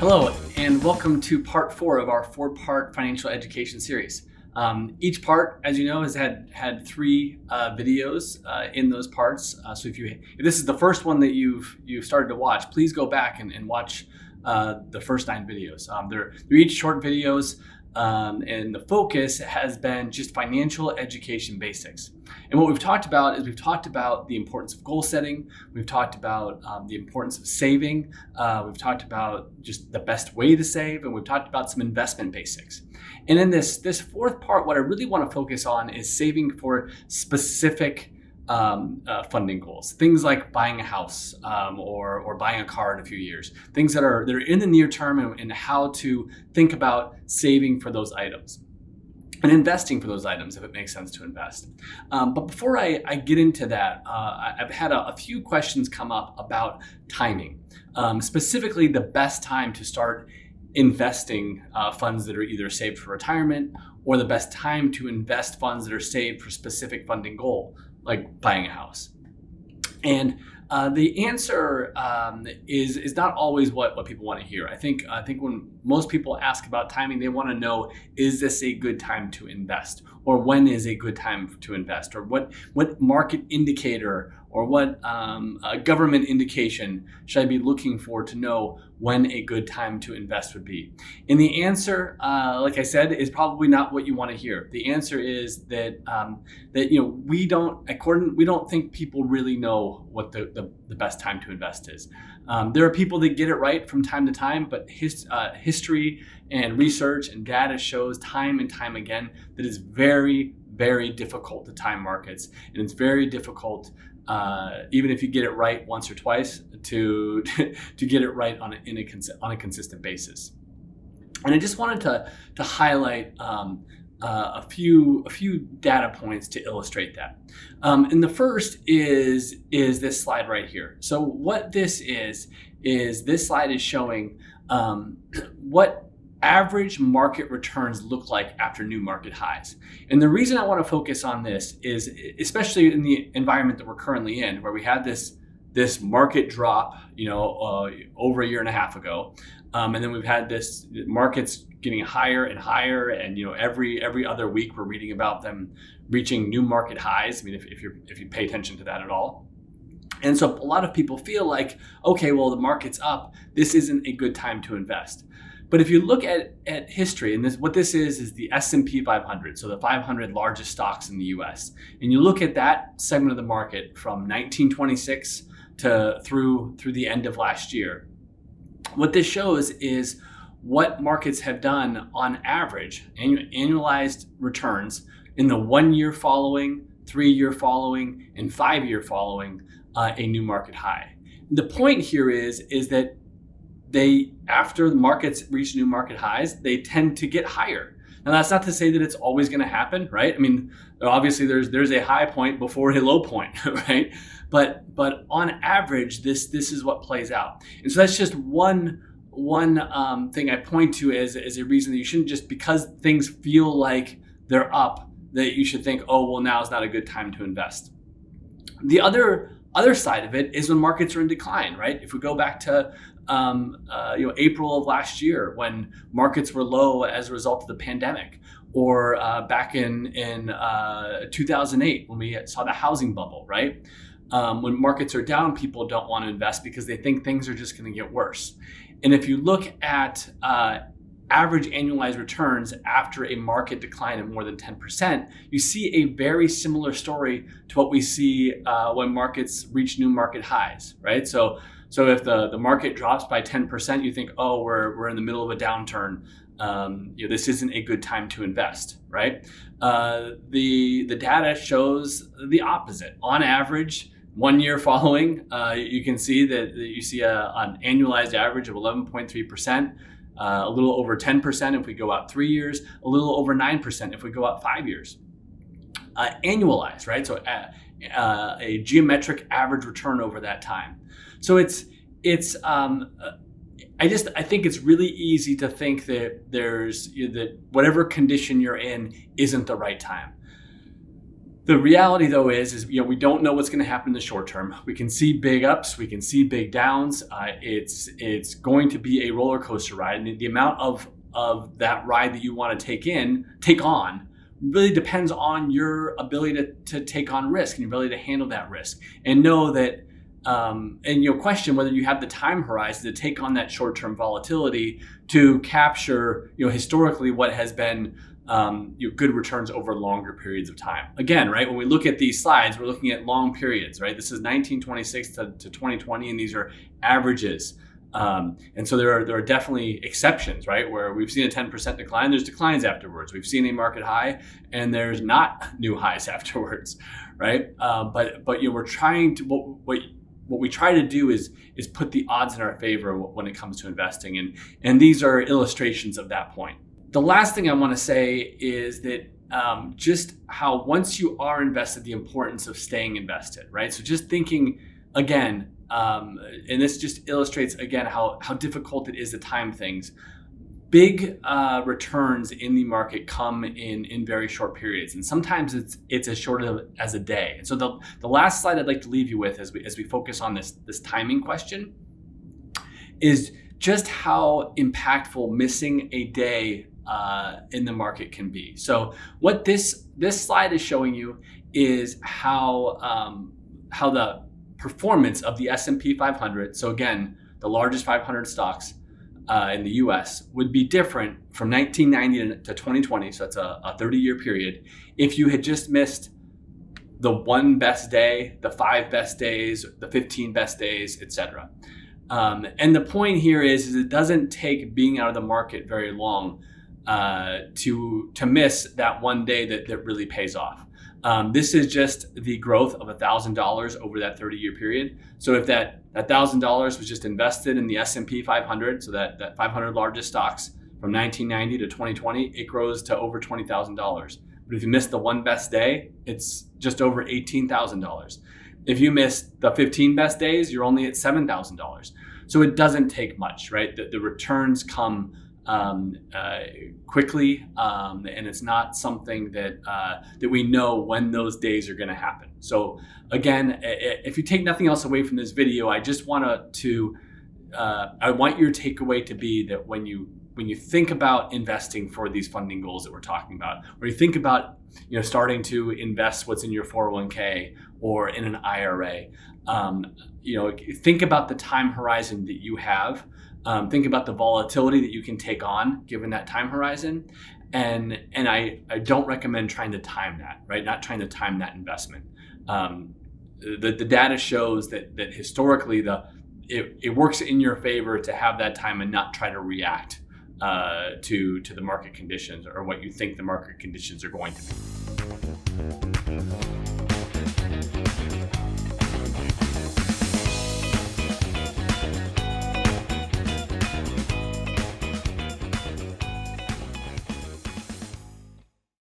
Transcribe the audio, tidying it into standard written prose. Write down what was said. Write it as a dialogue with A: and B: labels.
A: Hello, and welcome to part 4 of our 4-part financial education series. Each part, as you know, has had 3 videos in those parts. So if this is the first one that you've started to watch, please go back and watch the first 9 videos. They're each short videos, and the focus has been just financial education basics. And what we've talked about is the importance of goal setting. We've talked about the importance of saving. We've talked about just the best way to save, and we've talked about some investment basics. And in this 4th part, what I really want to focus on is saving for specific funding goals. Things like buying a house or buying a car in a few years. Things that are in the near term, and how to think about saving for those items and investing for those items if it makes sense to invest. But before I get into that, I've had a few questions come up about timing, specifically the best time to start investing funds that are either saved for retirement, or the best time to invest funds that are saved for specific funding goal, like buying a house. And the answer is not always what people want to hear. I think when most people ask about timing, they want to know, is this a good time to invest? Or when is a good time to invest? Or what market indicator or what government indication should I be looking for to know when a good time to invest would be? And the answer, like I said, is probably not what you want to hear. The answer is that we don't think people really know what the best time to invest is. There are people that get it right from time to time, but history and research and data shows time and time again that it's very, very difficult to time markets, and it's very difficult, even if you get it right once or twice, to get it right on a consistent basis. And I just wanted to highlight a few data points to illustrate that. And the first is this slide right here. So what this is this slide is showing what average market returns look like after new market highs. And the reason I want to focus on this is, especially in the environment that we're currently in, where we had this market drop, over a year and a half ago, and then we've had this markets getting higher and higher, and every other week we're reading about them reaching new market highs. I mean, if you pay attention to that at all. And so a lot of people feel like, okay, well, the market's up, this isn't a good time to invest. But if you look at history, and what this is the S&P 500, so the 500 largest stocks in the US, and you look at that segment of the market from 1926 to through the end of last year, what this shows is what markets have done on average, annualized returns in the 1 year following, 3 year following, and 5 year following a new market high. The point here is that after the markets reach new market highs, they tend to get higher. Now, that's not to say that it's always going to happen, right? I mean, obviously there's a high point before a low point, right? But on average, this is what plays out. And so that's just one thing I point to as a reason that you shouldn't just, because things feel like they're up, that you should think, oh, well, now is not a good time to invest. The other side of it is when markets are in decline, right? If we go back to April of last year, when markets were low as a result of the pandemic, or back in 2008 when we saw the housing bubble, right? When markets are down, people don't want to invest because they think things are just going to get worse. And if you look at average annualized returns after a market decline of more than 10%, you see a very similar story to what we see when markets reach new market highs, right? So if the market drops by 10%, you think, oh, we're in the middle of a downturn. This isn't a good time to invest, right? The data shows the opposite. On average, 1 year following, you can see that you see an annualized average of 11.3%. A little over 10% if we go out 3 years, a little over 9% if we go out 5 years. Annualized, right? So a geometric average return over that time. So I think it's really easy to think that that whatever condition you're in isn't the right time. The reality though is we don't know what's going to happen in the short term. We can see big ups, we can see big downs. It's going to be a roller coaster ride, and the amount of that ride that you want to take on really depends on your ability to take on risk and your ability to handle that risk, and know that and question whether you have the time horizon to take on that short-term volatility to capture historically what has been good returns over longer periods of time. Again, right, when we look at these slides, we're looking at long periods, right? This is 1926 to 2020, and these are averages. And so there are definitely exceptions, right? Where we've seen a 10% decline, there's declines afterwards. We've seen a market high, and there's not new highs afterwards, right? But we're trying to what we try to do is put the odds in our favor when it comes to investing, and these are illustrations of that point. The last thing I want to say is that just how once you are invested, the importance of staying invested, right? So just thinking again, and this just illustrates again how difficult it is to time things. Big returns in the market come in very short periods, and sometimes it's as short as a day. And so the last slide I'd like to leave you with as we focus on this timing question is just how impactful missing a day in the market can be. So what this slide is showing you is how the performance of the S&P 500, so again, the largest 500 stocks in the US, would be different from 1990 to 2020, so that's a 30-year period, if you had just missed the one best day, the 5 best days, the 15 best days, etc. And the point here is it doesn't take being out of the market very long to miss that one day that really pays off. This is just the growth of $1,000 over that 30-year period. So if that $1,000 was just invested in the S&P 500, so that 500 largest stocks from 1990 to 2020, it grows to over $20,000. But if you miss the one best day, it's just over $18,000. If you miss the 15 best days, you're only at $7,000. So it doesn't take much, right? The returns come quickly, and it's not something that we know when those days are going to happen. So again, if you take nothing else away from this video, I just want I want your takeaway to be that when you think about investing for these funding goals that we're talking about, or you think about starting to invest what's in your 401k or in an IRA, think about the time horizon that you have. Think about the volatility that you can take on given that time horizon. And I don't recommend trying to time that, right? Not trying to time that investment. The data shows that historically it works in your favor to have that time and not try to react to the market conditions or what you think the market conditions are going to be.